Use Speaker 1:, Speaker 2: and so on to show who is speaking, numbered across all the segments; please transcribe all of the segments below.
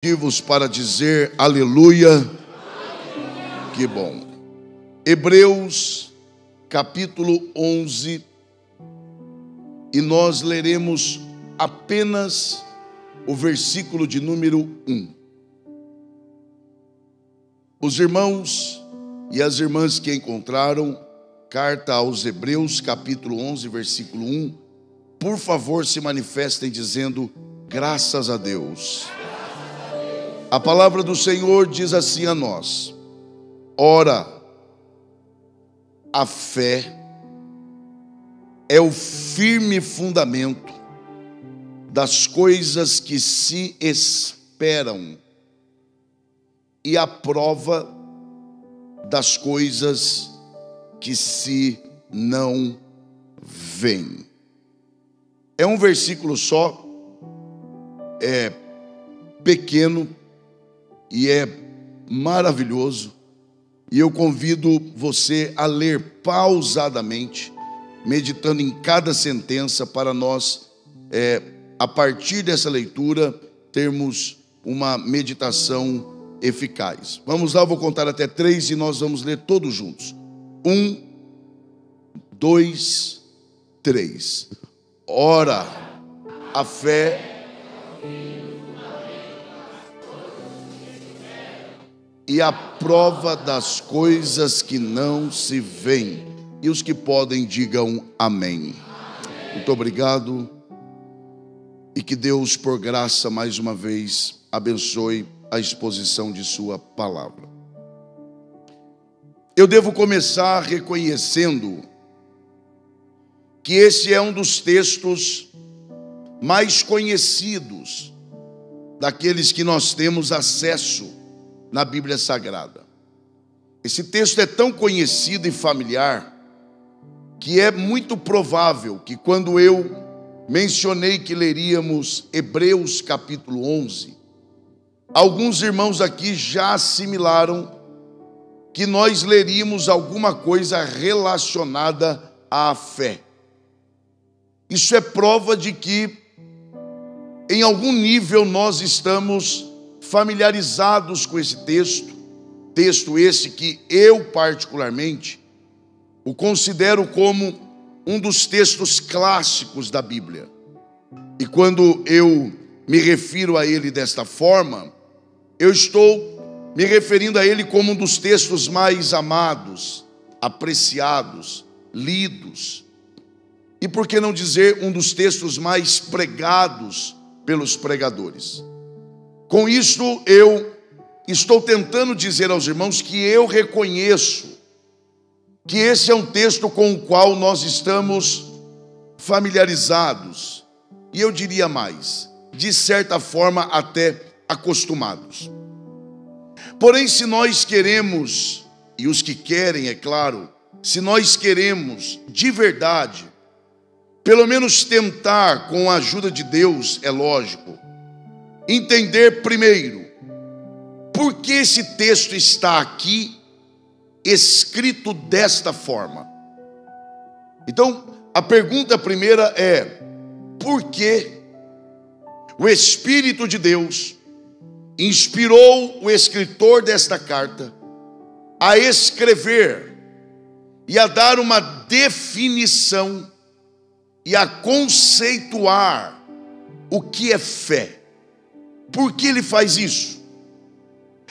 Speaker 1: Motivos para dizer aleluia. Que bom. Hebreus capítulo 11, e nós leremos apenas o versículo de número 1. Os irmãos e as irmãs que encontraram carta aos Hebreus capítulo 11, versículo 1, por favor se manifestem dizendo graças a Deus. A palavra do Senhor diz assim a nós: ora, a fé é o firme fundamento das coisas que se esperam e a prova das coisas que se não veem. É um versículo só, é pequeno e é maravilhoso, e eu convido você a ler pausadamente, meditando em cada sentença, para nós, a partir dessa leitura, termos uma meditação eficaz. Vamos lá, eu vou contar até 3 e nós vamos ler todos juntos. 1, 2, 3. Ora, a fé e a prova das coisas que não se veem. E os que podem, digam amém. Muito obrigado. E que Deus, por graça, mais uma vez, abençoe a exposição de sua palavra. Eu devo começar reconhecendo que esse é um dos textos mais conhecidos daqueles que nós temos acesso na Bíblia Sagrada. Esse texto é tão conhecido e familiar que é muito provável que, quando eu mencionei que leríamos Hebreus capítulo 11, alguns irmãos aqui já assimilaram que nós leríamos alguma coisa relacionada à fé. Isso é prova de que, em algum nível, nós estamos familiarizados com esse texto esse que eu particularmente o considero como um dos textos clássicos da Bíblia. E quando eu me refiro a ele desta forma, eu estou me referindo a ele como um dos textos mais amados, apreciados, lidos, e por que não dizer um dos textos mais pregados pelos pregadores. Com isto, eu estou tentando dizer aos irmãos que eu reconheço que esse é um texto com o qual nós estamos familiarizados, e eu diria mais, de certa forma até acostumados. Porém, se nós queremos, e os que querem, é claro, se nós queremos de verdade, pelo menos tentar, com a ajuda de Deus, é lógico, entender primeiro por que esse texto está aqui escrito desta forma. Então, a pergunta primeira é: por que o Espírito de Deus inspirou o escritor desta carta a escrever e a dar uma definição e a conceituar o que é fé? Por que ele faz isso?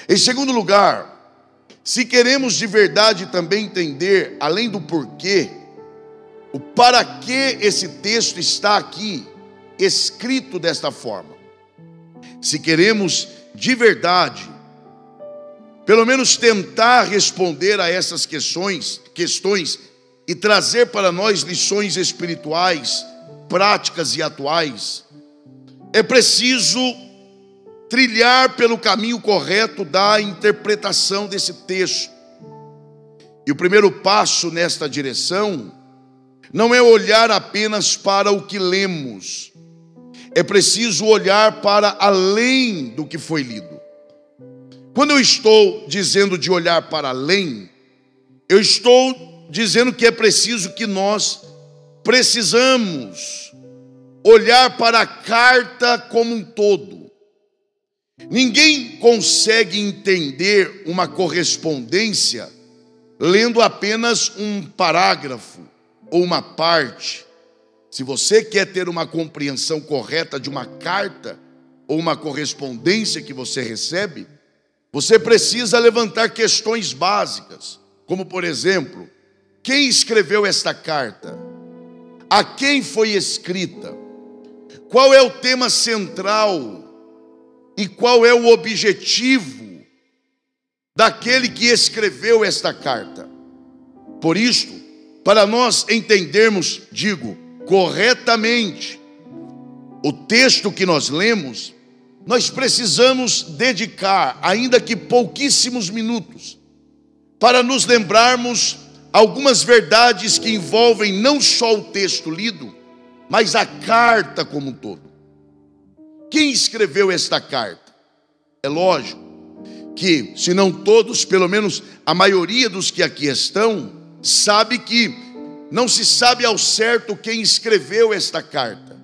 Speaker 1: Em segundo lugar, se queremos de verdade também entender, além do porquê, o para que esse texto está aqui escrito desta forma, se queremos de verdade, pelo menos tentar responder a essas questões e trazer para nós lições espirituais, práticas e atuais, é preciso trilhar pelo caminho correto da interpretação desse texto. E o primeiro passo nesta direção não é olhar apenas para o que lemos, é preciso olhar para além do que foi lido. Quando eu estou dizendo de olhar para além, eu estou dizendo que é preciso que nós precisamos olhar para a carta como um todo. Ninguém consegue entender uma correspondência lendo apenas um parágrafo ou uma parte. Se você quer ter uma compreensão correta de uma carta ou uma correspondência que você recebe, você precisa levantar questões básicas, como por exemplo, quem escreveu esta carta? A quem foi escrita? Qual é o tema central e qual é o objetivo daquele que escreveu esta carta? Por isto, para nós entendermos, corretamente o texto que nós lemos, nós precisamos dedicar, ainda que pouquíssimos minutos, para nos lembrarmos algumas verdades que envolvem não só o texto lido, mas a carta como um todo. Quem escreveu esta carta? É lógico que, se não todos, pelo menos a maioria dos que aqui estão, sabe que não se sabe ao certo quem escreveu esta carta.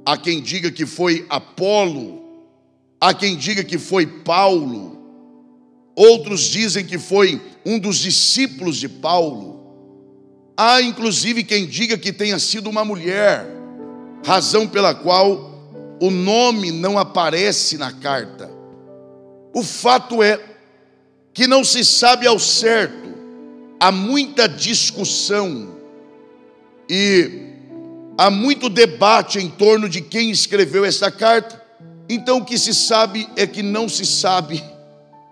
Speaker 1: Há quem diga que foi Apolo, há quem diga que foi Paulo, outros dizem que foi um dos discípulos de Paulo. Há inclusive quem diga que tenha sido uma mulher, razão pela qual o nome não aparece na carta. O fato é que não se sabe ao certo, há muita discussão e há muito debate em torno de quem escreveu esta carta. Então o que se sabe é que não se sabe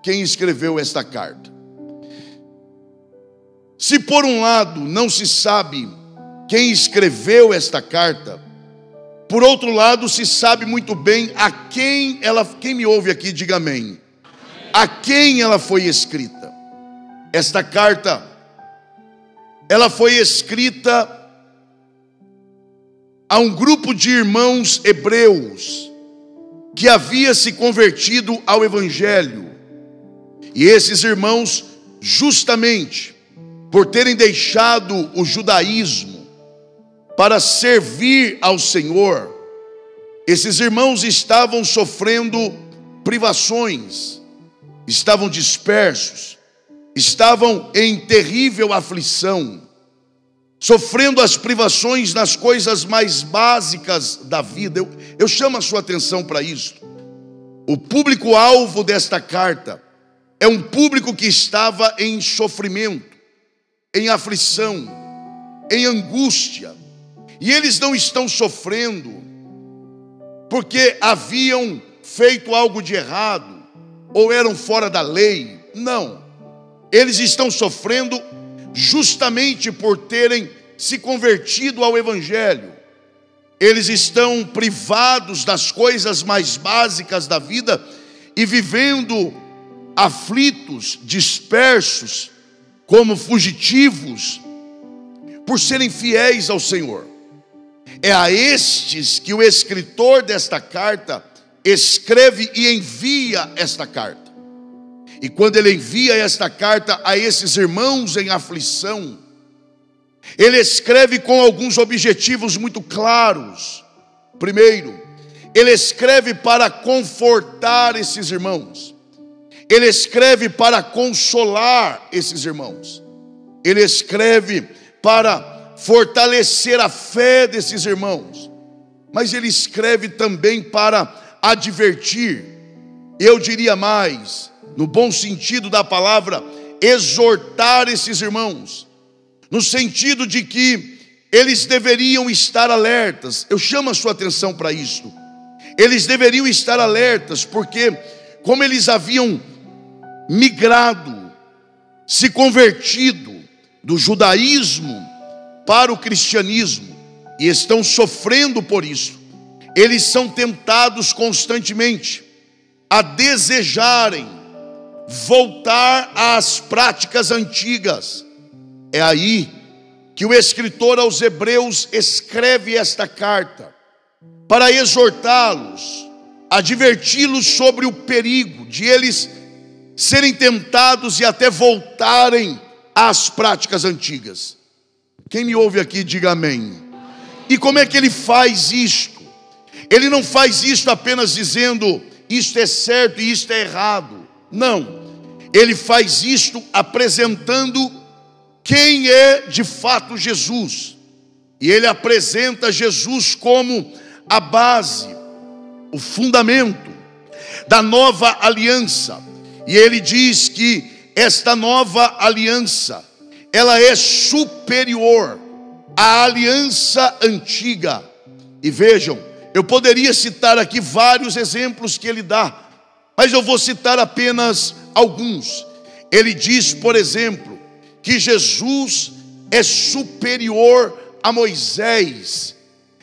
Speaker 1: quem escreveu esta carta. Se por um lado não se sabe quem escreveu esta carta, por outro lado se sabe muito bem a quem ela, quem me ouve aqui, diga amém, a quem ela foi escrita. Esta carta, ela foi escrita a um grupo de irmãos hebreus que havia se convertido ao Evangelho. E esses irmãos, justamente por terem deixado o judaísmo para servir ao Senhor, esses irmãos estavam sofrendo privações, estavam dispersos, estavam em terrível aflição, sofrendo as privações nas coisas mais básicas da vida. Eu chamo a sua atenção para isso. O público-alvo desta carta é um público que estava em sofrimento, em aflição, em angústia. E eles não estão sofrendo porque haviam feito algo de errado ou eram fora da lei. Não. Eles estão sofrendo justamente por terem se convertido ao Evangelho. Eles estão privados das coisas mais básicas da vida e vivendo aflitos, dispersos, como fugitivos, por serem fiéis ao Senhor. É a estes que o escritor desta carta escreve e envia esta carta. E quando ele envia esta carta a esses irmãos em aflição, ele escreve com alguns objetivos muito claros. Primeiro, ele escreve para confortar esses irmãos. Ele escreve para consolar esses irmãos. Ele escreve para fortalecer a fé desses irmãos. Mas ele escreve também para advertir. Eu diria mais, no bom sentido da palavra, exortar esses irmãos, no sentido de que eles deveriam estar alertas. Eu chamo a sua atenção para isto. Eles deveriam estar alertas, porque como eles haviam migrado, se convertido do judaísmo para o cristianismo, e estão sofrendo por isso, eles são tentados constantemente a desejarem voltar às práticas antigas. É aí que o escritor aos Hebreus escreve esta carta, para exortá-los, adverti-los sobre o perigo de eles serem tentados e até voltarem às práticas antigas. Quem me ouve aqui, diga amém. E como é que ele faz isto? Ele não faz isto apenas dizendo: isto é certo e isto é errado. Não, ele faz isto apresentando quem é de fato Jesus. E ele apresenta Jesus como a base, o fundamento da nova aliança. E ele diz que esta nova aliança, ela é superior à aliança antiga. E vejam, eu poderia citar aqui vários exemplos que ele dá, mas eu vou citar apenas alguns. Ele diz, por exemplo, que Jesus é superior a Moisés.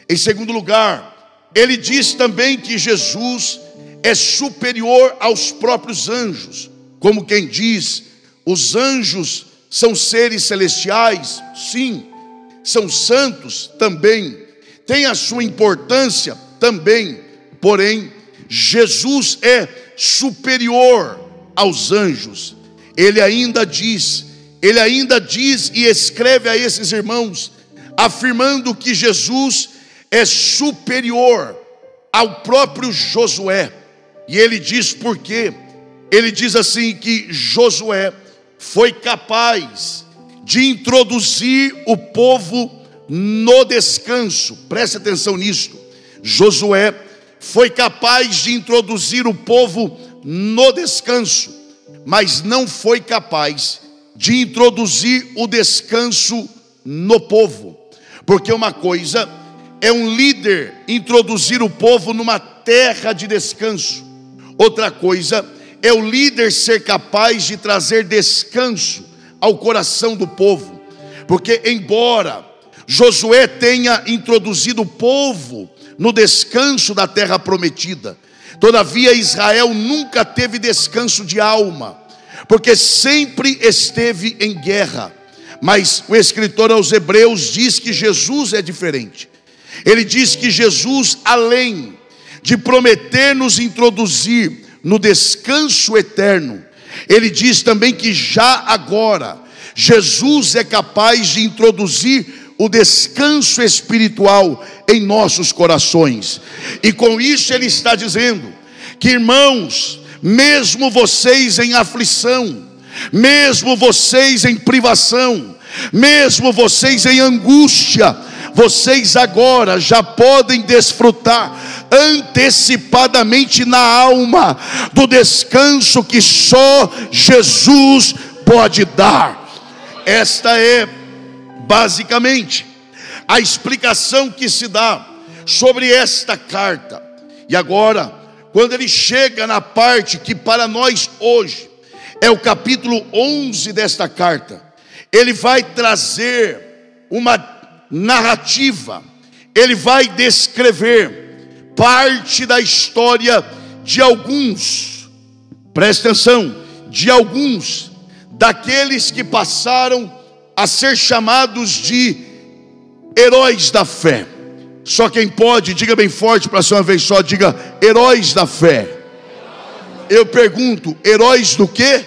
Speaker 1: Em segundo lugar, ele diz também que Jesus é superior aos próprios anjos. Como quem diz, os anjos são seres celestiais? Sim. São santos? Também. Tem a sua importância? Também. Porém, Jesus é superior aos anjos. Ele ainda diz e escreve a esses irmãos, afirmando que Jesus é superior ao próprio Josué. E ele diz por quê? Ele diz assim que Josué foi capaz de introduzir o povo no descanso. Preste atenção nisto. Josué foi capaz de introduzir o povo no descanso, mas não foi capaz de introduzir o descanso no povo. Porque uma coisa é um líder introduzir o povo numa terra de descanso. Outra coisa é o líder ser capaz de trazer descanso ao coração do povo. Porque embora Josué tenha introduzido o povo no descanso da terra prometida, todavia Israel nunca teve descanso de alma, porque sempre esteve em guerra. Mas o escritor aos Hebreus diz que Jesus é diferente. Ele diz que Jesus, além de prometer nos introduzir no descanso eterno, ele diz também que já agora Jesus é capaz de introduzir o descanso espiritual em nossos corações. E com isso ele está dizendo que, irmãos, mesmo vocês em aflição, mesmo vocês em privação, mesmo vocês em angústia, vocês agora já podem desfrutar antecipadamente na alma do descanso que só Jesus pode dar. Esta é basicamente a explicação que se dá sobre esta carta. E agora, quando ele chega na parte que para nós hoje é o capítulo 11 desta carta, ele vai trazer uma narrativa, ele vai descrever parte da história de alguns, presta atenção, de alguns daqueles que passaram a ser chamados de heróis da fé. Só quem pode, diga bem forte para ser uma vez só, diga heróis da fé. Eu pergunto, heróis do quê?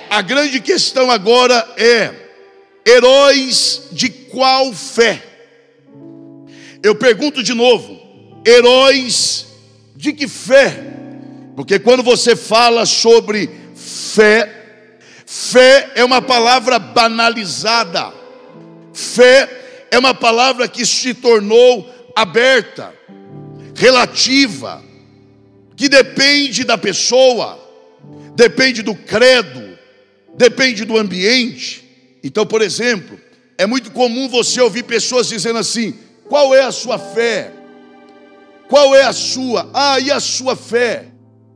Speaker 1: A grande questão agora é: heróis de qual fé? Eu pergunto de novo, heróis de que fé? Porque quando você fala sobre fé, fé é uma palavra banalizada. Fé é uma palavra que se tornou aberta, relativa, que depende da pessoa, depende do credo, depende do ambiente. Então, por exemplo, é muito comum você ouvir pessoas dizendo assim: qual é a sua fé? Qual é a sua? Ah, e a sua fé?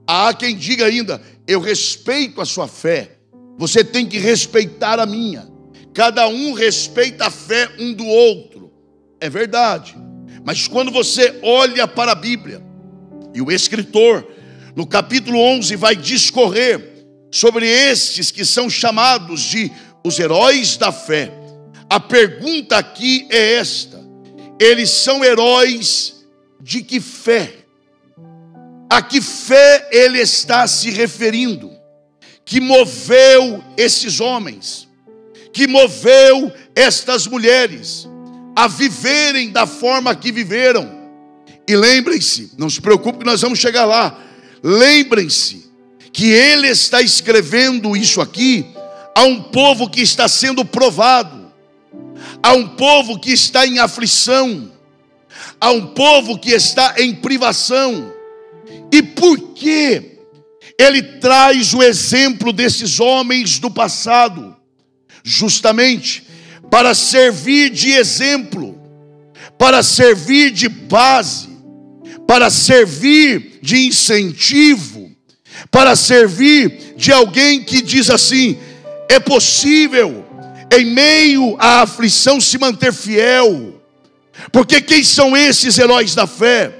Speaker 1: Há quem diga ainda: eu respeito a sua fé, você tem que respeitar a minha. Cada um respeita a fé um do outro. É verdade. Mas quando você olha para a Bíblia, e o escritor no capítulo 11 vai discorrer sobre estes que são chamados de os heróis da fé, a pergunta aqui é esta: eles são heróis de que fé? A que fé ele está se referindo? Que moveu esses homens, que moveu estas mulheres a viverem da forma que viveram. E lembrem-se, não se preocupe que nós vamos chegar lá. lembrem-se que ele está escrevendo isso aqui a um povo que está sendo provado, a um povo que está em aflição, a um povo que está em privação. E por que ele traz o exemplo desses homens do passado? Justamente para servir de exemplo, para servir de base, para servir de incentivo, para servir de alguém que diz assim: é possível em meio à aflição se manter fiel. Porque quem são esses heróis da fé?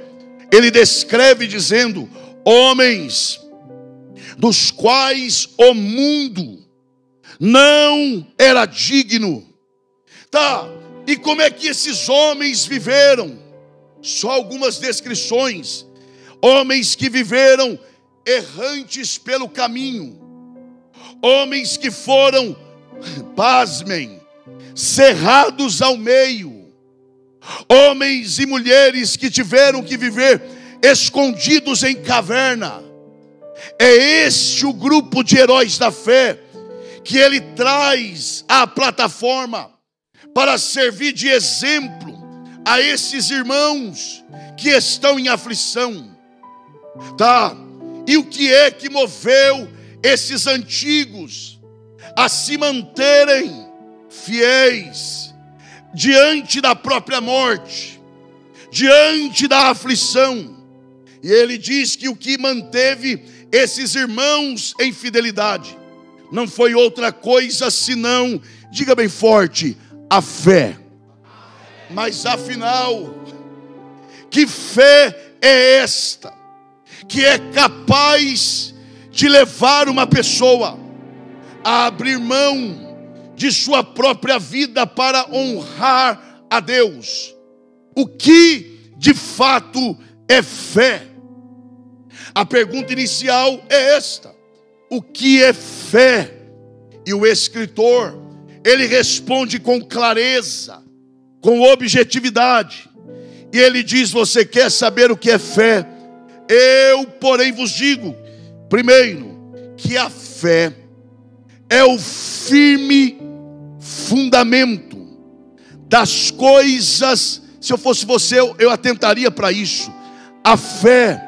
Speaker 1: Ele descreve dizendo: homens dos quais o mundo não era digno. Tá, e como é que esses homens viveram? Só algumas descrições. Homens que viveram errantes pelo caminho, homens que foram, pasmem, cerrados ao meio, homens e mulheres que tiveram que viver escondidos em caverna. É este o grupo de heróis da fé que ele traz à plataforma para servir de exemplo a esses irmãos que estão em aflição. Tá? E o que é que moveu esses antigos a se manterem fiéis diante da própria morte, diante da aflição? E ele diz que o que manteve esses irmãos em fidelidade não foi outra coisa senão, diga bem forte, a fé. Mas afinal, que fé é esta que é capaz de levar uma pessoa a abrir mão de sua própria vida para honrar a Deus? O que de fato é fé? A pergunta inicial é esta: o que é fé? E o escritor, ele responde com clareza, com objetividade, e ele diz: você quer saber o que é fé? Eu, porém, vos digo, primeiro, que a fé é o firme fundamento das coisas. Se eu fosse você, eu atentaria para isso. A fé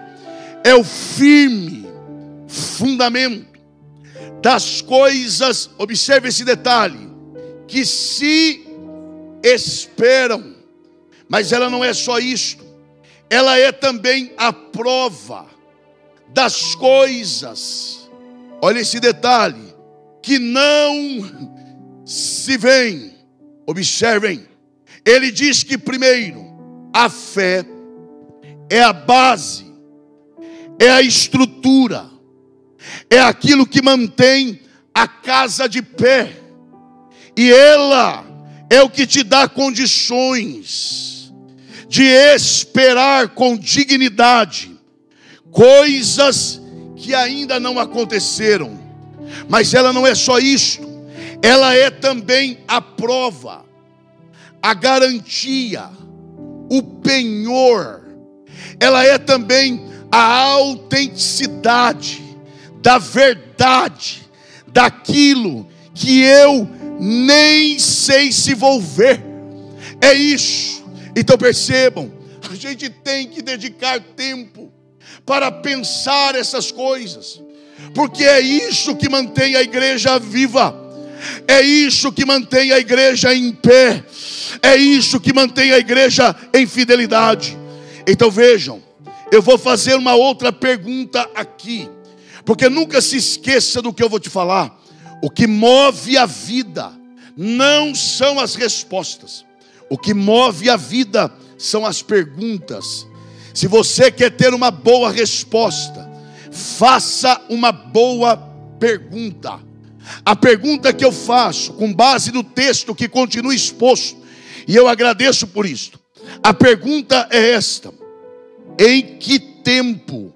Speaker 1: é o firme fundamento das coisas, observe esse detalhe, que se esperam. Mas ela não é só isto, ela é também a prova das coisas, olha esse detalhe, que não se veem. Observem, ele diz que primeiro, a fé é a base, é a estrutura, é aquilo que mantém a casa de pé, e ela é o que te dá condições de esperar com dignidade coisas que ainda não aconteceram. Mas ela não é só isto, ela é também a prova, a garantia, o penhor. Ela é também a autenticidade da verdade, daquilo que eu nem sei se vou ver. É isso. Então percebam, a gente tem que dedicar tempo para pensar essas coisas, porque é isso que mantém a igreja viva, é isso que mantém a igreja em pé, é isso que mantém a igreja em fidelidade. Então vejam, eu vou fazer uma outra pergunta aqui, porque nunca se esqueça do que eu vou te falar. O que move a vida não são as respostas. O que move a vida são as perguntas. Se você quer ter uma boa resposta, faça uma boa pergunta. A pergunta que eu faço, com base no texto que continua exposto, e eu agradeço por isto, a pergunta é esta: em que tempo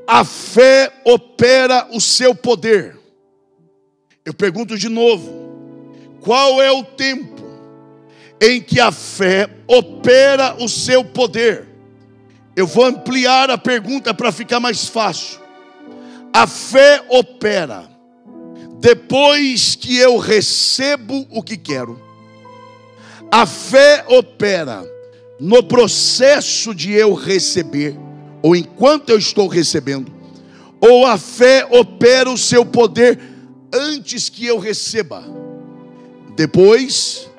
Speaker 1: a fé opera o seu poder? Eu pergunto de novo: qual é o tempo em que a fé opera o seu poder? Eu vou ampliar a pergunta para ficar mais fácil. A fé opera depois que eu recebo o que quero. A fé opera no processo de eu receber, ou enquanto eu estou recebendo. Ou a fé opera o seu poder antes que eu receba, depois,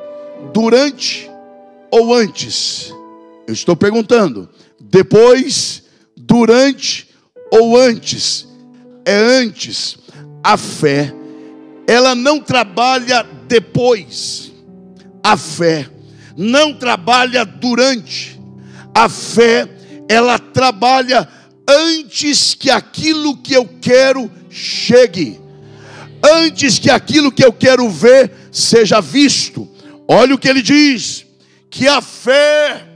Speaker 1: durante ou antes? Eu estou perguntando. Depois, durante ou antes? É antes. A fé, ela não trabalha depois. A fé não trabalha durante. A fé, ela trabalha antes que aquilo que eu quero chegue. Antes que aquilo que eu quero ver seja visto. Olha o que ele diz: que a fé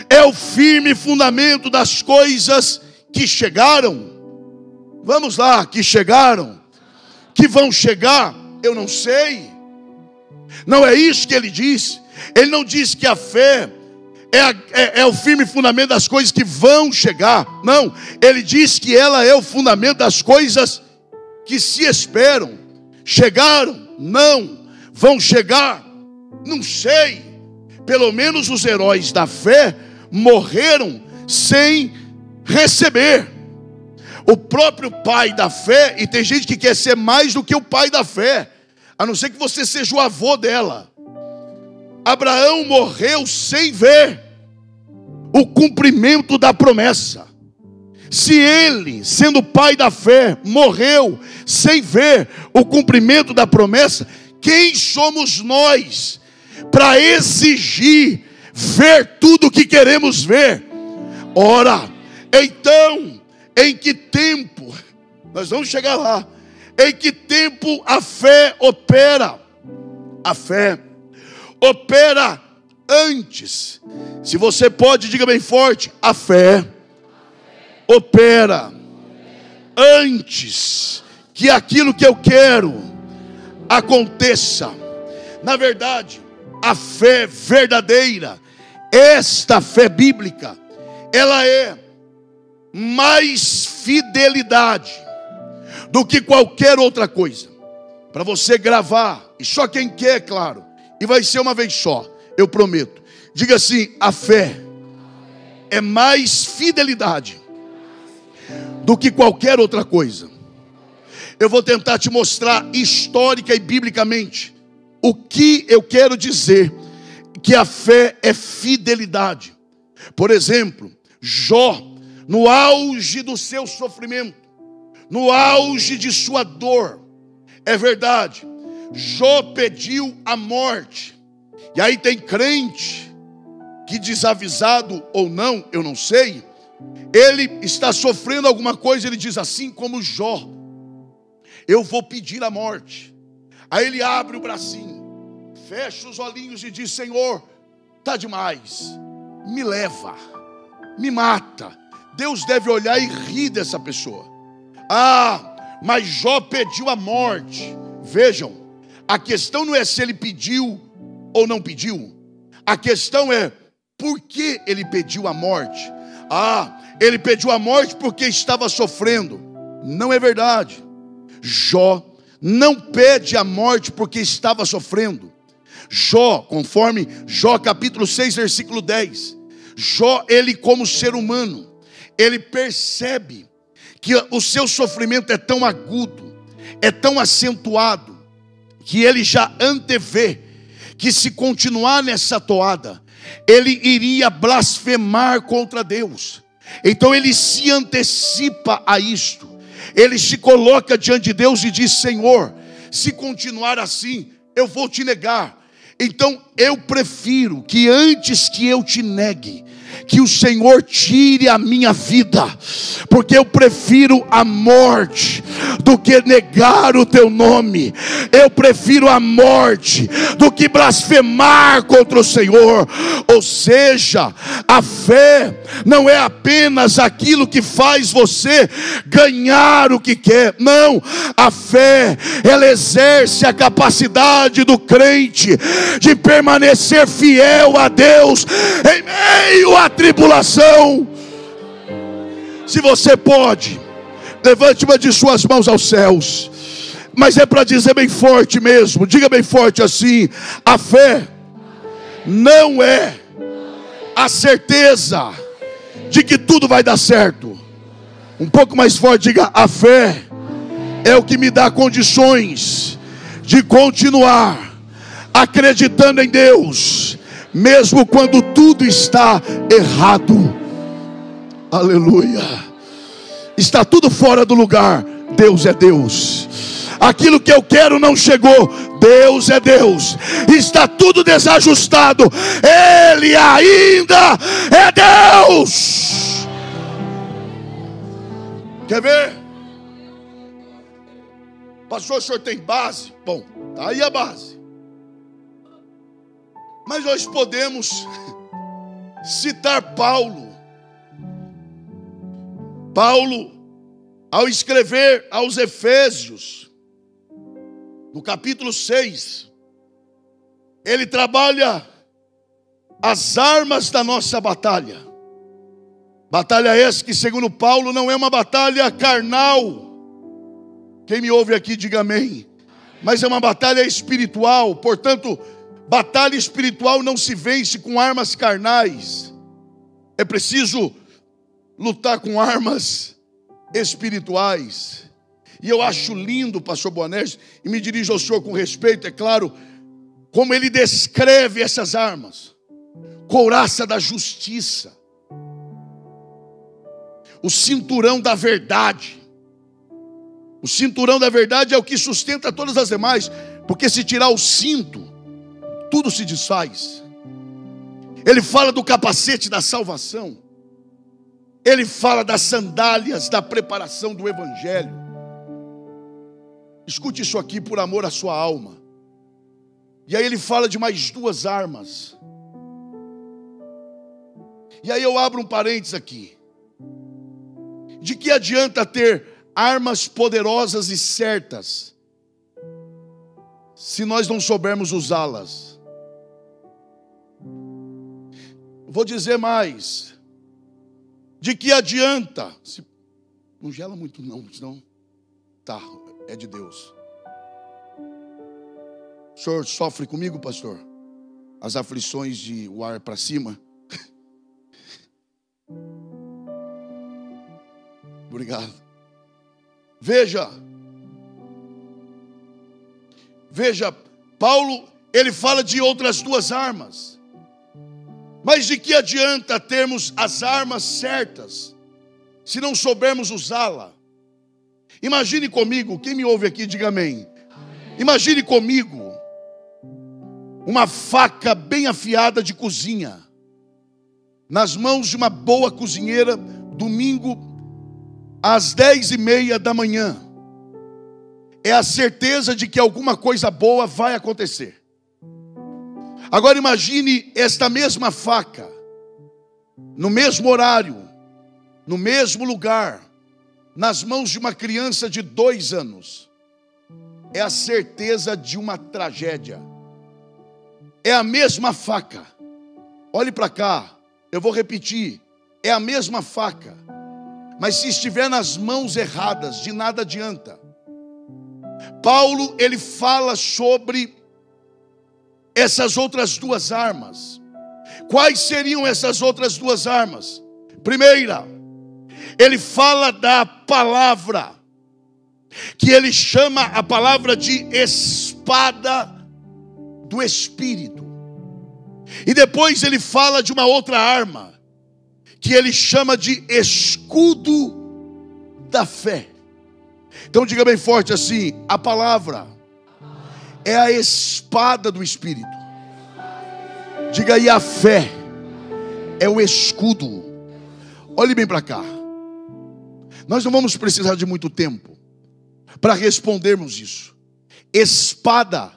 Speaker 1: é o firme fundamento das coisas que chegaram. Vamos lá, que chegaram, que vão chegar, eu não sei. Não é isso que ele diz. Ele não diz que a fé é o firme fundamento das coisas que vão chegar. Não, ele diz que ela é o fundamento das coisas que se esperam. Chegaram? Não. Vão chegar? Não sei. Pelo menos os heróis da fé morreram sem receber. O próprio pai da fé, e tem gente que quer ser mais do que o pai da fé, a não ser que você seja o avô dela. Abraão morreu sem ver o cumprimento da promessa. Se ele, sendo pai da fé, morreu sem ver o cumprimento da promessa, quem somos nós para exigir ver tudo o que queremos ver? Ora, então, em que tempo, nós vamos chegar lá, em que tempo a fé opera? A fé opera antes. Se você pode, diga bem forte: a fé opera antes que aquilo que eu quero aconteça. Na verdade, a fé verdadeira, esta fé bíblica, ela é mais fidelidade do que qualquer outra coisa. Para você gravar, e só quem quer, claro, e vai ser uma vez só, eu prometo. Diga assim: a fé é mais fidelidade do que qualquer outra coisa. Eu vou tentar te mostrar histórica e biblicamente o que eu quero dizer que a fé é fidelidade. Por exemplo, Jó, no auge do seu sofrimento, no auge de sua dor, é verdade, Jó pediu a morte. E aí tem crente que, desavisado ou não, eu não sei, ele está sofrendo alguma coisa, ele diz assim como Jó: eu vou pedir a morte. Aí ele abre o bracinho, fecha os olhinhos e diz: Senhor, está demais, me leva, me mata. Deus deve olhar e rir dessa pessoa. Ah, mas Jó pediu a morte. Vejam, a questão não é se ele pediu ou não pediu. A questão é por que ele pediu a morte. Ah, ele pediu a morte porque estava sofrendo. Não é verdade. Jó não pede a morte porque estava sofrendo. Jó, conforme Jó capítulo 6, versículo 10. Jó, ele como ser humano, ele percebe que o seu sofrimento é tão agudo, é tão acentuado, que ele já antevê que se continuar nessa toada, ele iria blasfemar contra Deus. Então ele se antecipa a isto. Ele se coloca diante de Deus e diz: Senhor, se continuar assim, eu vou te negar. Então eu prefiro que antes que eu te negue, que o Senhor tire a minha vida, porque eu prefiro a morte do que negar o teu nome. Eu prefiro a morte do que blasfemar contra o Senhor. Ou seja, a fé não é apenas aquilo que faz você ganhar o que quer. Não, a fé, ela exerce a capacidade do crente de permanecer fiel a Deus em meio à tribulação. Se você pode, levante uma de suas mãos aos céus. Mas é para dizer bem forte mesmo. Diga bem forte assim: a fé não é a certeza de que tudo vai dar certo. Um pouco mais forte, diga: a fé é o que me dá condições de continuar acreditando em Deus, mesmo quando tudo está errado. Aleluia. Está tudo fora do lugar, Deus é Deus. Aquilo que eu quero não chegou, Deus é Deus. Está tudo desajustado, Ele ainda é Deus. Quer ver? Pastor, o senhor tem base? Bom, tá aí a base. Mas nós podemos citar Paulo. Paulo, ao escrever aos Efésios, no capítulo 6, ele trabalha as armas da nossa batalha. Batalha essa que, segundo Paulo, não é uma batalha carnal. Quem me ouve aqui, diga amém. Mas é uma batalha espiritual. Portanto, batalha espiritual não se vence com armas carnais. É preciso lutar com armas espirituais. E eu acho lindo, pastor Boanerges, e me dirijo ao senhor com respeito, é claro, como ele descreve essas armas. Couraça da justiça, o cinturão da verdade. O cinturão da verdade é o que sustenta todas as demais, porque se tirar o cinto, tudo se desfaz. Ele fala do capacete da salvação. Ele fala das sandálias da preparação do evangelho. Escute isso aqui por amor à sua alma. E aí ele fala de mais duas armas. E aí eu abro um parênteses aqui. De que adianta ter armas poderosas e certas se nós não soubermos usá-las? Vou dizer mais. De que adianta? Não gela muito não, senão tá, é de Deus. O senhor sofre comigo, pastor? As aflições de o ar para cima? Obrigado. Veja, Paulo, ele fala de outras duas armas. Mas de que adianta termos as armas certas se não soubermos usá-la? Imagine comigo, quem me ouve aqui, diga amém. Imagine comigo uma faca bem afiada de cozinha nas mãos de uma boa cozinheira, domingo às 10:30 da manhã. É a certeza de que alguma coisa boa vai acontecer. Agora imagine esta mesma faca, no mesmo horário, no mesmo lugar, nas mãos de uma criança de 2 anos. É a certeza de uma tragédia. É a mesma faca. Olhe para cá, eu vou repetir. É a mesma faca. Mas se estiver nas mãos erradas, de nada adianta. Paulo, ele fala sobre essas outras duas armas. Quais seriam essas outras duas armas? Primeira, ele fala da palavra, que ele chama a palavra de espada do Espírito. E depois ele fala de uma outra arma, que ele chama de escudo da fé. Então diga bem forte assim: a palavra é a espada do Espírito. Diga aí: a fé é o escudo. Olhe bem para cá. Nós não vamos precisar de muito tempo, para respondermos isso. Espada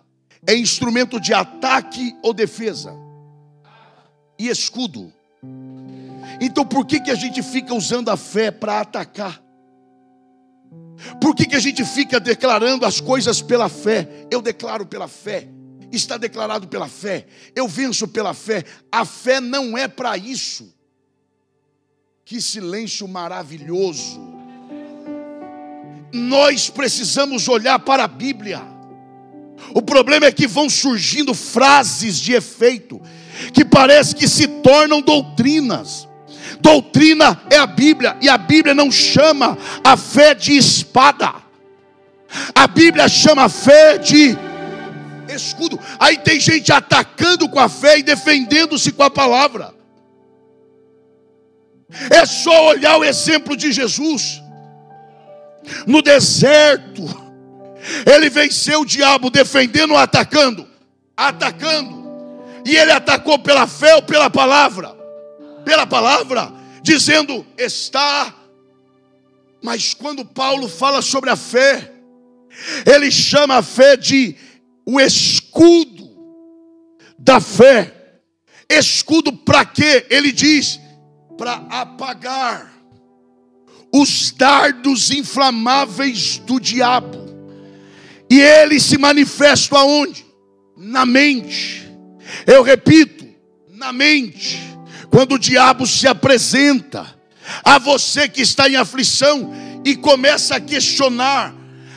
Speaker 1: é instrumento de ataque ou defesa. E escudo. Então por que a gente fica usando a fé para atacar? Por que a gente fica declarando as coisas pela fé? Eu declaro pela fé. Está declarado pela fé. Eu venço pela fé. A fé não é para isso. Que silêncio maravilhoso. Nós precisamos olhar para a Bíblia. O problema é que vão surgindo frases de efeito que parece que se tornam doutrinas. Doutrina é a Bíblia, e a Bíblia não chama a fé de espada. A Bíblia chama a fé de escudo. Aí tem gente atacando com a fé e defendendo-se com a palavra. É só olhar o exemplo de Jesus. No deserto, ele venceu o diabo defendendo ou atacando? Atacando. E ele atacou pela fé ou pela palavra? Pela palavra, dizendo, está. Mas quando Paulo fala sobre a fé, ele chama a fé de o escudo da fé. Escudo para quê? Ele diz, para apagar os dardos inflamáveis do diabo. E ele se manifesta aonde? Na mente. Eu repito, na mente. Quando o diabo se apresenta a você que está em aflição e começa a questionar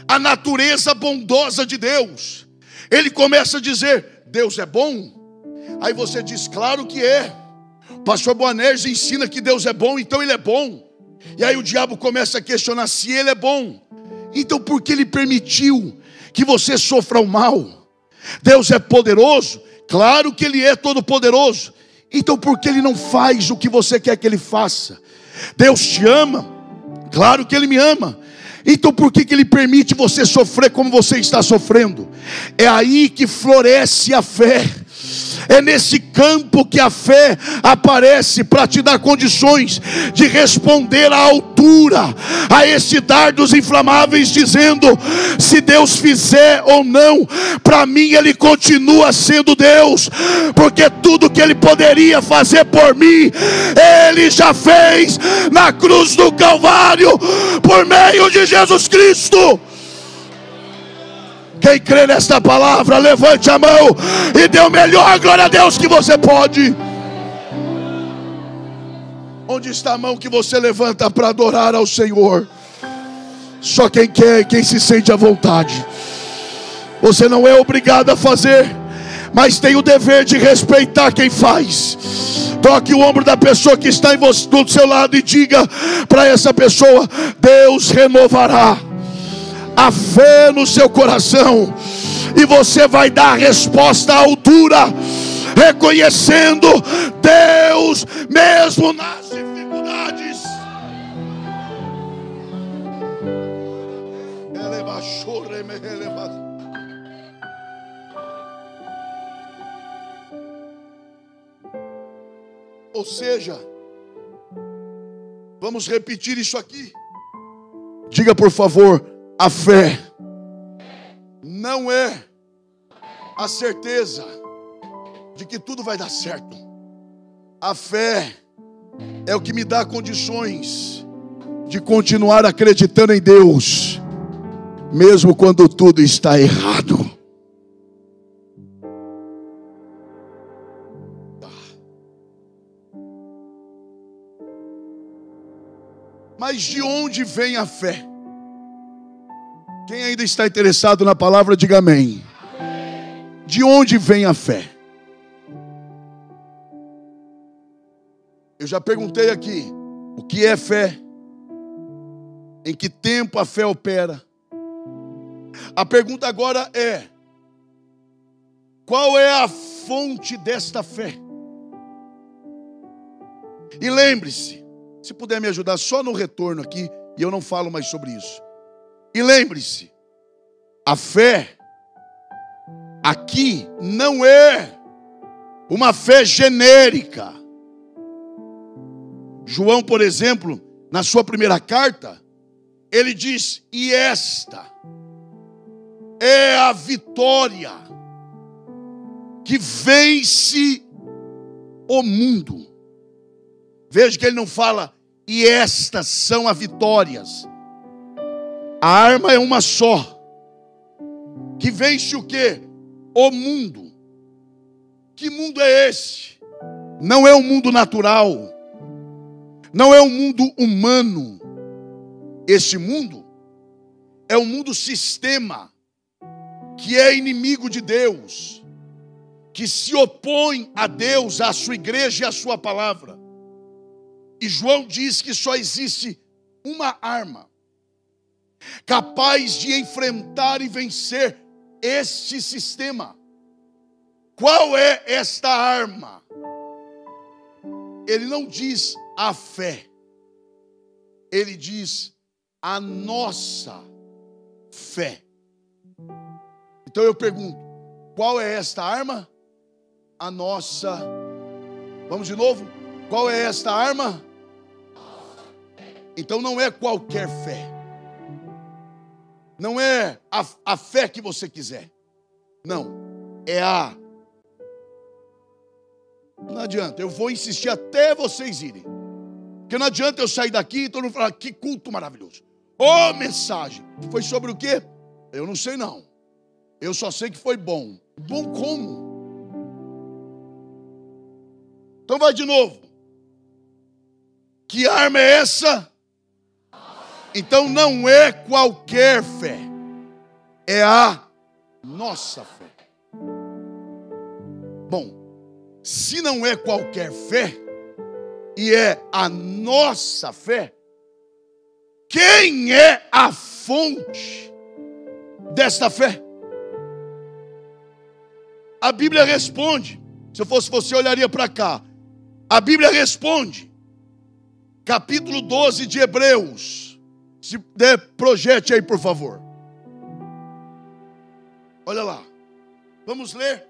Speaker 1: a natureza bondosa de Deus, ele começa a dizer, Deus é bom? Aí você diz, claro que é. O pastor Boanerges ensina que Deus é bom, então ele é bom. E aí o diabo começa a questionar se ele é bom. Então por que ele permitiu que você sofra o mal? Deus é poderoso? Claro que ele é todo poderoso. Então por que ele não faz o que você quer que ele faça? Deus te ama? Claro que ele me ama. Então por que ele permite você sofrer como você está sofrendo? É aí que floresce a fé. É nesse campo que a fé aparece para te dar condições de responder à altura a esses dardos inflamáveis, dizendo, se Deus fizer ou não, para mim ele continua sendo Deus, porque tudo que ele poderia fazer por mim, ele já fez na cruz do Calvário, por meio de Jesus Cristo. Quem crê nesta palavra, levante a mão e dê o melhor glória a Deus que você pode. Onde está a mão que você levanta para adorar ao Senhor? Só quem quer e quem se sente à vontade. Você não é obrigado a fazer, mas tem o dever de respeitar quem faz. Toque o ombro da pessoa que está do seu lado e diga para essa pessoa, Deus renovará a fé no seu coração, e você vai dar a resposta à altura, reconhecendo Deus mesmo nas dificuldades. Ou seja, vamos repetir isso aqui. Diga por favor, a fé não é a certeza de que tudo vai dar certo. A fé é o que me dá condições de continuar acreditando em Deus, mesmo quando tudo está errado. Mas de onde vem a fé? Quem ainda está interessado na palavra, diga amém. De onde vem a fé? Eu já perguntei aqui, o que é fé? Em que tempo a fé opera? A pergunta agora é, qual é a fonte desta fé? E lembre-se, se puder me ajudar só no retorno aqui, e eu não falo mais sobre isso. E lembre-se, a fé aqui não é uma fé genérica. João, por exemplo, na sua primeira carta, ele diz: e esta é a vitória que vence o mundo. Veja que ele não fala: e estas são as vitórias. A arma é uma só, que vence o quê? O mundo. Que mundo é esse? Não é um mundo natural, não é um mundo humano. Esse mundo é um mundo sistema, que é inimigo de Deus, que se opõe a Deus, à sua igreja e à sua palavra. E João diz que só existe uma arma capaz de enfrentar e vencer este sistema. Qual é esta arma? Ele não diz a fé, ele diz a nossa fé. Então eu pergunto: qual é esta arma? A nossa. Vamos de novo? Qual é esta arma? Então não é qualquer fé. Não é a fé que você quiser. Não. É a... Não adianta. Eu vou insistir até vocês irem. Porque não adianta eu sair daqui e todo mundo falar: que culto maravilhoso. Ô, mensagem. Foi sobre o quê? Eu não sei não. Eu só sei que foi bom. Bom como? Então vai de novo. Que arma é essa? Então não é qualquer fé, é a nossa fé. Bom, se não é qualquer fé, e é a nossa fé, quem é a fonte desta fé? A Bíblia responde. Se eu fosse você, olharia para cá. A Bíblia responde, capítulo 12 de Hebreus. Se der, projete aí, por favor. Olha lá. Vamos ler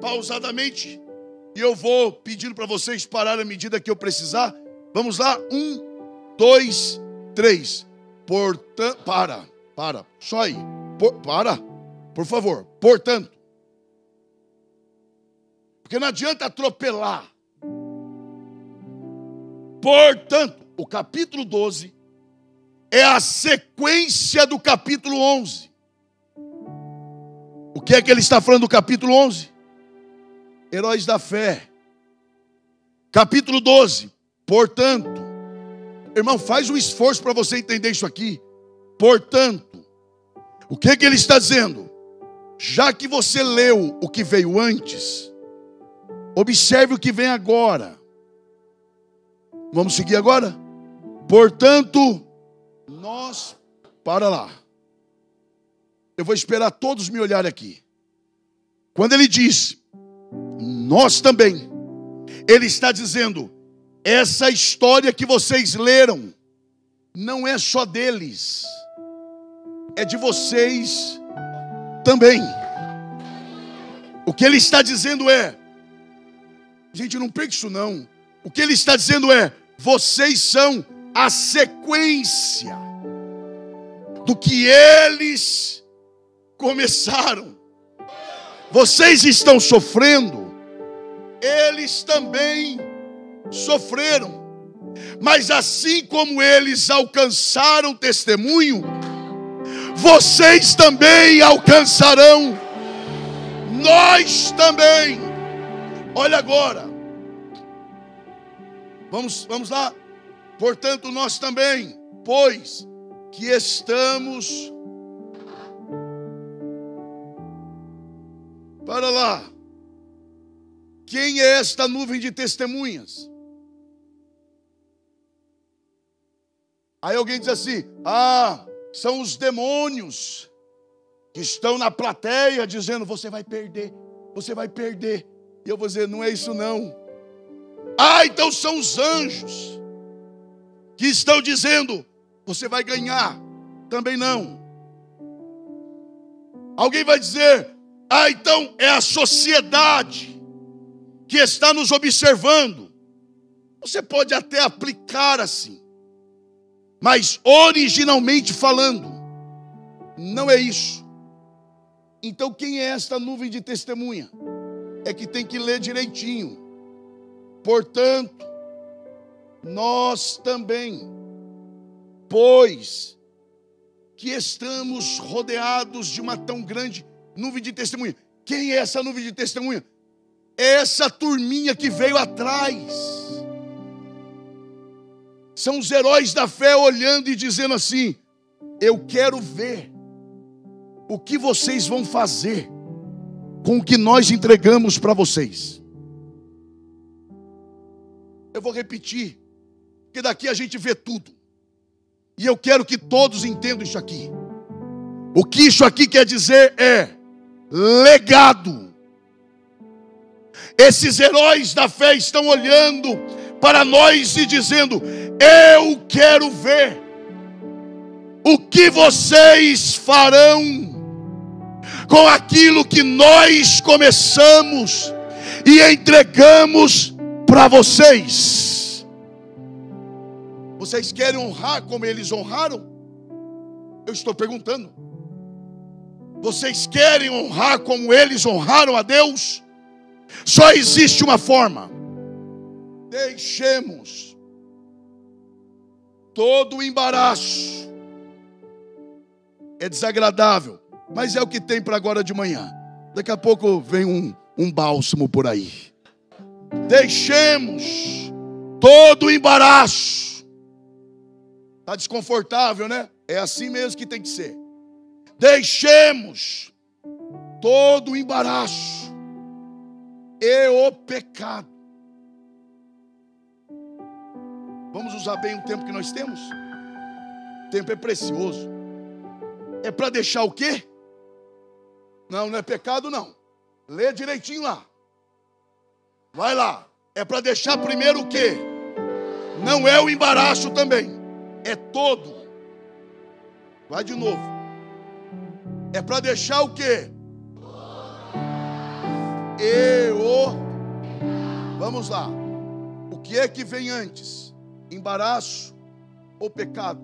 Speaker 1: pausadamente. E eu vou pedindo para vocês pararem à medida que eu precisar. Vamos lá. 1, 2, 3. Portanto, para. Só aí. Por favor. Portanto. Porque não adianta atropelar. Portanto, o capítulo 12 é a sequência do capítulo 11. O que é que ele está falando do capítulo 11? Heróis da fé. Capítulo 12. Portanto, irmão, faz um esforço para você entender isso aqui. Portanto, o que é que ele está dizendo? Já que você leu o que veio antes, observe o que vem agora. Vamos seguir agora? Portanto, nós... Para lá. Eu vou esperar todos me olharem aqui. Quando ele diz, nós também, ele está dizendo, essa história que vocês leram, não é só deles, é de vocês também. O que ele está dizendo é, gente, não perca isso não. O que ele está dizendo é, vocês são a sequência do que eles começaram. Vocês estão sofrendo, eles também sofreram. Mas assim como eles alcançaram testemunho, vocês também alcançarão. Nós também. Olha agora. Vamos lá. Portanto, nós também, pois que estamos... Para lá. Quem é esta nuvem de testemunhas? Aí alguém diz assim, são os demônios que estão na plateia dizendo, você vai perder, você vai perder. E eu vou dizer, não é isso não. Então são os anjos que estão dizendo, você vai ganhar. Também não. Alguém vai dizer, então é a sociedade que está nos observando. Você pode até aplicar assim. Mas originalmente falando, não é isso. Então quem é esta nuvem de testemunha? É que tem que ler direitinho. Portanto, nós também, pois que estamos rodeados de uma tão grande nuvem de testemunha. Quem é essa nuvem de testemunha? É essa turminha que veio atrás. São os heróis da fé olhando e dizendo assim: eu quero ver o que vocês vão fazer com o que nós entregamos para vocês. Eu vou repetir, porque daqui a gente vê tudo. E eu quero que todos entendam isso aqui. O que isso aqui quer dizer é legado. Esses heróis da fé estão olhando para nós e dizendo: eu quero ver o que vocês farão com aquilo que nós começamos e entregamos para vocês. Vocês querem honrar como eles honraram? Eu estou perguntando. Vocês querem honrar como eles honraram a Deus? Só existe uma forma. Deixemos todo o embaraço. É desagradável, mas é o que tem para agora de manhã. Daqui a pouco vem um bálsamo por aí. Deixemos todo o embaraço. Está desconfortável, né? É assim mesmo que tem que ser. Deixemos todo o embaraço e o pecado. Vamos usar bem o tempo que nós temos? O tempo é precioso. É para deixar o quê? Não é pecado não. Lê direitinho lá. Vai lá. É para deixar primeiro o quê? Não é o embaraço também. É todo. Vai de novo. É para deixar o quê? Vamos lá. O que é que vem antes? Embaraço ou pecado?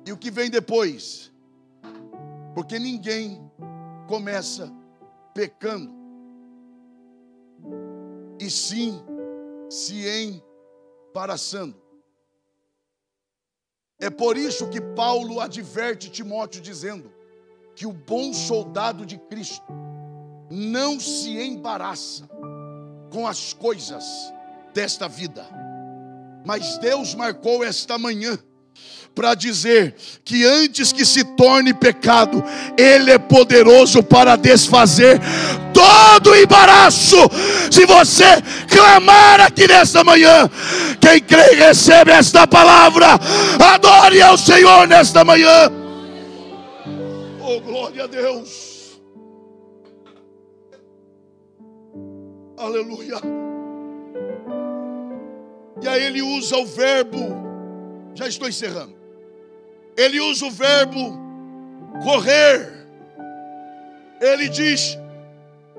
Speaker 1: E o que vem depois? Porque ninguém começa pecando, e sim se embaraçando. É por isso que Paulo adverte Timóteo dizendo que o bom soldado de Cristo não se embaraça com as coisas desta vida. Mas Deus marcou esta manhã para dizer que antes que se torne pecado, Ele é poderoso para desfazer todo o embaraço. Se você clamar aqui nesta manhã, quem crê e recebe esta palavra, adore ao Senhor nesta manhã. Oh, glória a Deus. Aleluia. E aí ele usa o verbo, já estou encerrando. Ele usa o verbo correr. Ele diz,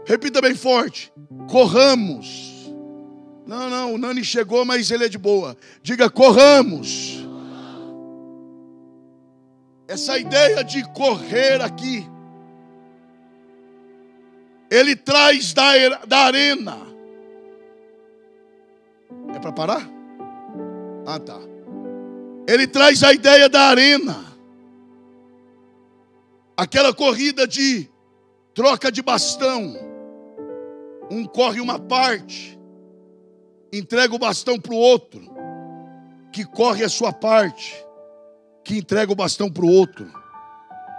Speaker 1: repita bem forte: corramos. Não, o Nani chegou, mas ele é de boa. Diga: corramos. Essa ideia de correr aqui, ele traz da arena. É para parar? Ah, tá. Ele traz a ideia da arena. Aquela corrida de troca de bastão. Um corre uma parte, entrega o bastão para o outro, que corre a sua parte, que entrega o bastão para o outro,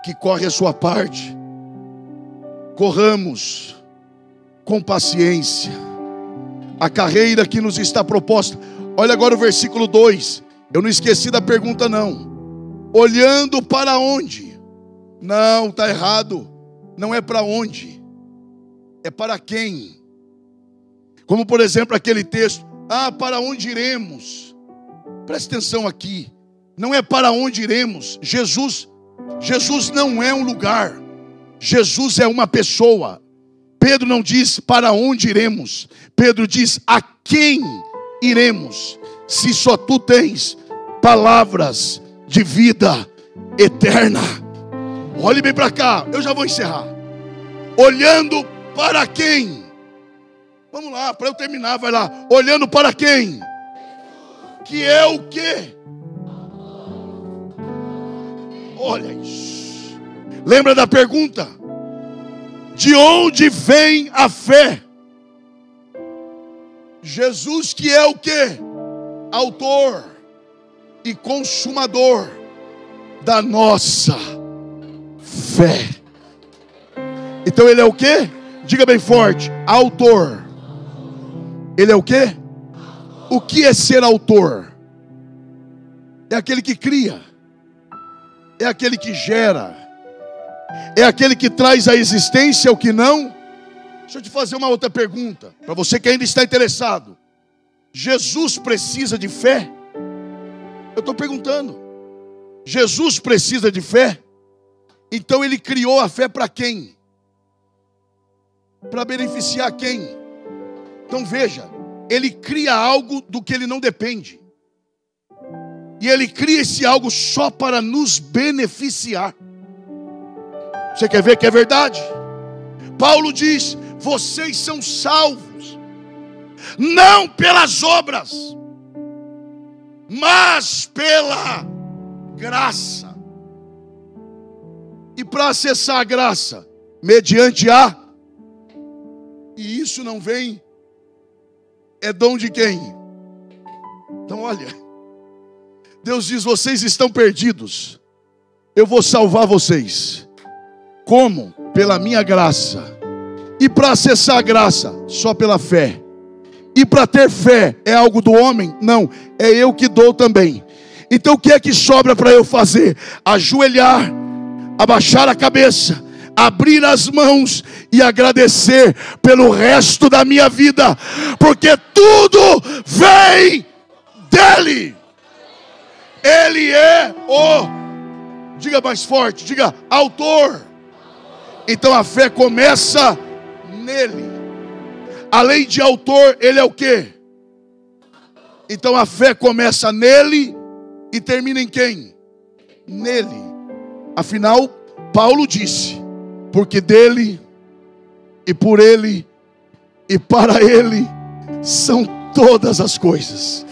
Speaker 1: que corre a sua parte. Corramos com paciência a carreira que nos está proposta. Olha agora o versículo 2. Eu não esqueci da pergunta não. Olhando para onde? Não, está errado. Não é para onde, é para quem. Como por exemplo aquele texto: para onde iremos? Preste atenção aqui. Não é para onde iremos. Jesus não é um lugar. Jesus é uma pessoa. Pedro não diz para onde iremos. Pedro diz a quem iremos. Se só tu tens
Speaker 2: palavras de vida eterna. Olhe bem para cá, eu já vou encerrar. Olhando para quem? Vamos lá, para eu terminar, vai lá. Olhando para quem? Que é o quê? Olha isso. Lembra da pergunta? De onde vem a fé? Jesus, que é o quê? Autor e consumador da nossa fé. Então ele é o quê? Diga bem forte, autor. Ele é o quê? O que é ser autor? É aquele que cria, é aquele que gera, é aquele que traz à existência o que não. Deixa eu te fazer uma outra pergunta, para você que ainda está interessado. Jesus precisa de fé? Eu estou perguntando. Jesus precisa de fé? Então ele criou a fé para quem? Para beneficiar quem? Então veja, ele cria algo do que ele não depende. E ele cria esse algo só para nos beneficiar. Você quer ver que é verdade? Paulo diz: vocês são salvos, não pelas obras, mas pela graça. E para acessar a graça, mediante a... E isso não vem, é dom de quem? Então olha, Deus diz: vocês estão perdidos, eu vou salvar vocês. Como? Pela minha graça. E para acessar a graça, só pela fé. E para ter fé, é algo do homem? Não, é eu que dou também. Então o que é que sobra para eu fazer? Ajoelhar, abaixar a cabeça, abrir as mãos e agradecer pelo resto da minha vida, porque tudo vem dele. Ele é o, diga mais forte, diga, autor. Então a fé começa nele. Além de autor, ele é o quê? Então a fé começa nele e termina em quem? Nele. Afinal, Paulo disse: porque dele, e por ele, e para ele, são todas as coisas.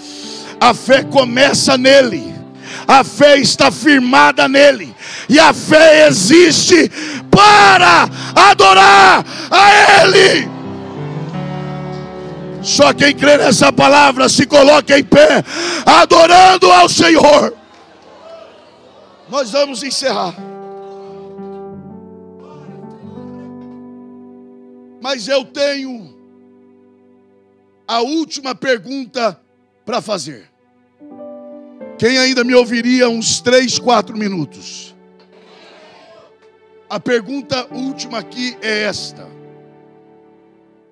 Speaker 2: A fé começa nele. A fé está firmada nele. E a fé existe para adorar a ele. Só quem crê nessa palavra se coloca em pé, adorando ao Senhor. Nós vamos encerrar. Mas eu tenho a última pergunta para fazer. Quem ainda me ouviria uns 3, 4 minutos? A pergunta última aqui é esta.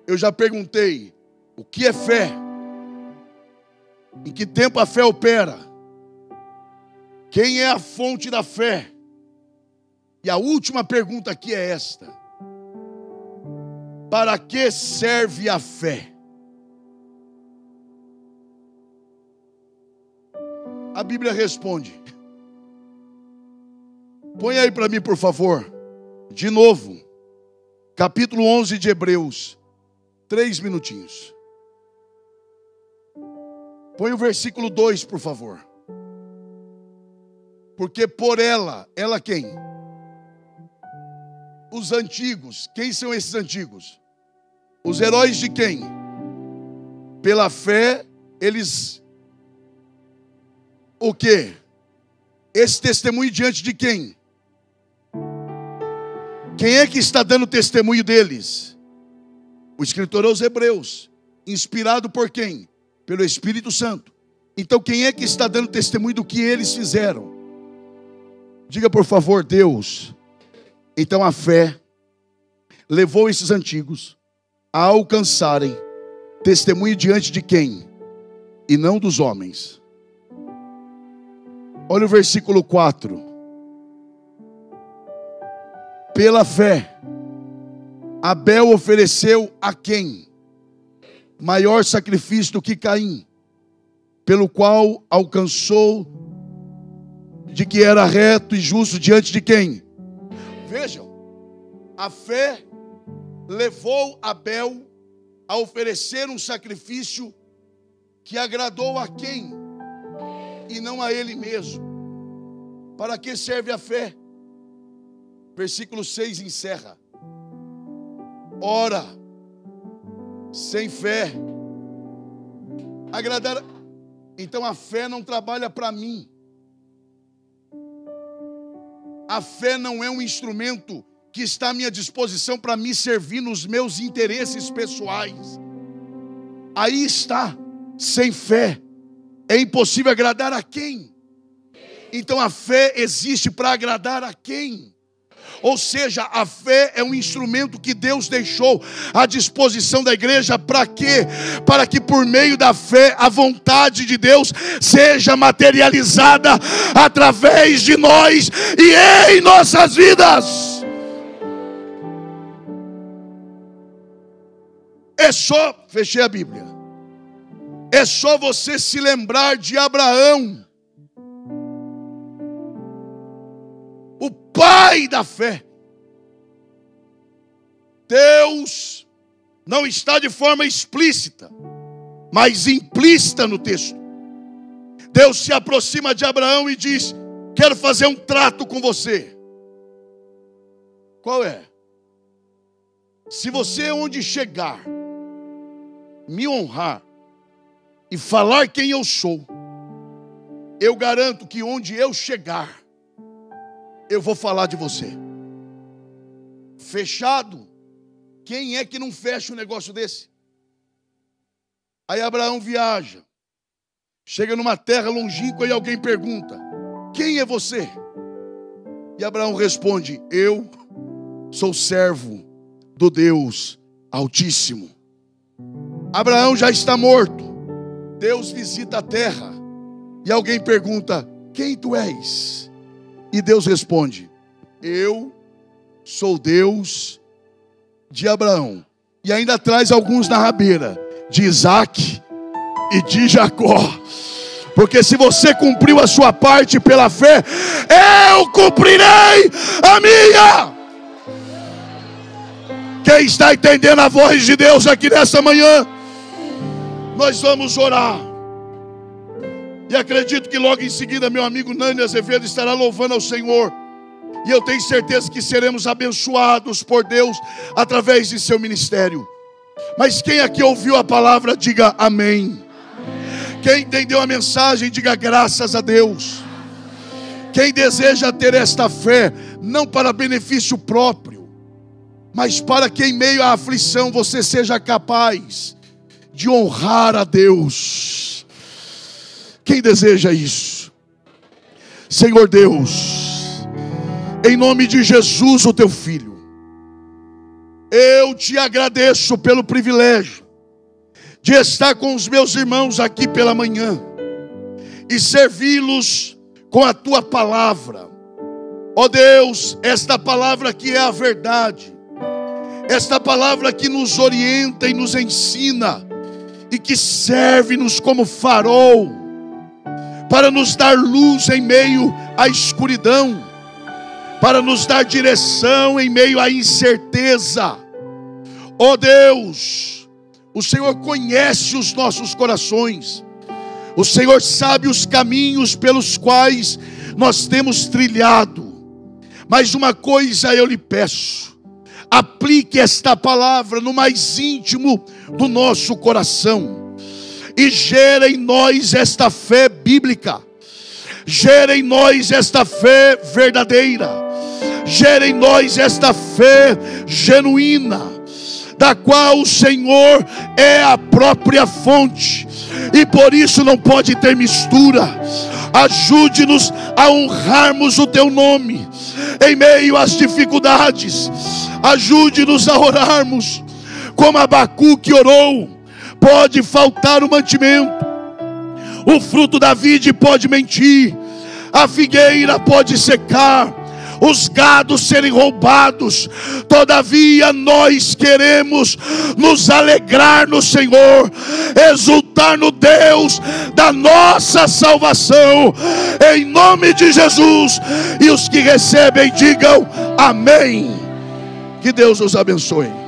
Speaker 2: Eu já perguntei: o que é fé? Em que tempo a fé opera? Quem é a fonte da fé? E a última pergunta aqui é esta: para que serve a fé? A Bíblia responde. Põe aí para mim, por favor. De novo. Capítulo 11 de Hebreus. 3 minutinhos. Põe o versículo 2, por favor. Porque por ela quem? Os antigos. Quem são esses antigos? Os heróis de quem? Pela fé, eles... O quê? Esse testemunho diante de quem? Quem é que está dando testemunho deles? O escritor aos Hebreus. Inspirado por quem? Pelo Espírito Santo. Então quem é que está dando testemunho do que eles fizeram? Diga por favor, Deus. Então a fé levou esses antigos a alcançarem testemunho diante de quem? E não dos homens. Olha o versículo 4. Pela fé, Abel ofereceu a quem? Maior sacrifício do que Caim, pelo qual alcançou de que era reto e justo diante de quem? Vejam, a fé levou Abel a oferecer um sacrifício que agradou a quem? E não a ele mesmo. Para que serve a fé? Versículo 6 encerra: ora, sem fé, agradar. Então a fé não trabalha para mim. A fé não é um instrumento que está à minha disposição para me servir nos meus interesses pessoais. Aí está, sem fé é impossível agradar a quem? Então a fé existe para agradar a quem? Ou seja, a fé é um instrumento que Deus deixou à disposição da igreja para quê? Para que por meio da fé a vontade de Deus seja materializada através de nós e em nossas vidas. É só, fechei a Bíblia, é só você se lembrar de Abraão, o pai da fé. Deus não está de forma explícita, mas implícita no texto. Deus se aproxima de Abraão e diz: quero fazer um trato com você. Qual é? Se você onde chegar me honrar e falar quem eu sou, eu garanto que onde eu chegar eu vou falar de você. Fechado? Quem é que não fecha um negócio desse? Aí Abraão viaja, chega numa terra longínqua e alguém pergunta: quem é você? E Abraão responde: eu sou servo do Deus Altíssimo. Abraão já está morto. Deus visita a terra e alguém pergunta: quem tu és? E Deus responde: eu sou Deus de Abraão. E ainda traz alguns na rabeira, de Isaac e de Jacó. Porque se você cumpriu a sua parte pela fé, eu cumprirei a minha. Quem está entendendo a voz de Deus aqui nessa manhã? Nós vamos orar. E acredito que logo em seguida meu amigo Nani Azevedo estará louvando ao Senhor. E eu tenho certeza que seremos abençoados por Deus através de seu ministério. Mas quem aqui ouviu a palavra, diga amém. Quem entendeu a mensagem, diga graças a Deus. Quem deseja ter esta fé, não para benefício próprio, mas para que em meio à aflição você seja capaz de honrar a Deus. Quem deseja isso? Senhor Deus, em nome de Jesus, o teu filho, eu te agradeço pelo privilégio de estar com os meus irmãos aqui pela manhã e servi-los com a tua palavra. Ó Deus, esta palavra que é a verdade, esta palavra que nos orienta e nos ensina e que serve-nos como farol para nos dar luz em meio à escuridão, para nos dar direção em meio à incerteza. Ó Deus, o Senhor conhece os nossos corações, o Senhor sabe os caminhos pelos quais nós temos trilhado. Mas uma coisa eu lhe peço: aplique esta palavra no mais íntimo do nosso coração e gera em nós esta fé bíblica, gera em nós esta fé verdadeira, gera em nós esta fé genuína, da qual o Senhor é a própria fonte, e por isso não pode ter mistura. Ajude-nos a honrarmos o teu nome em meio às dificuldades. Ajude-nos a orarmos como Abacuque orou. Pode faltar o mantimento, o fruto da vide pode mentir, a figueira pode secar, os gados serem roubados. Todavia nós queremos nos alegrar no Senhor, exultar no Deus da nossa salvação, em nome de Jesus. E os que recebem digam amém. Que Deus os abençoe.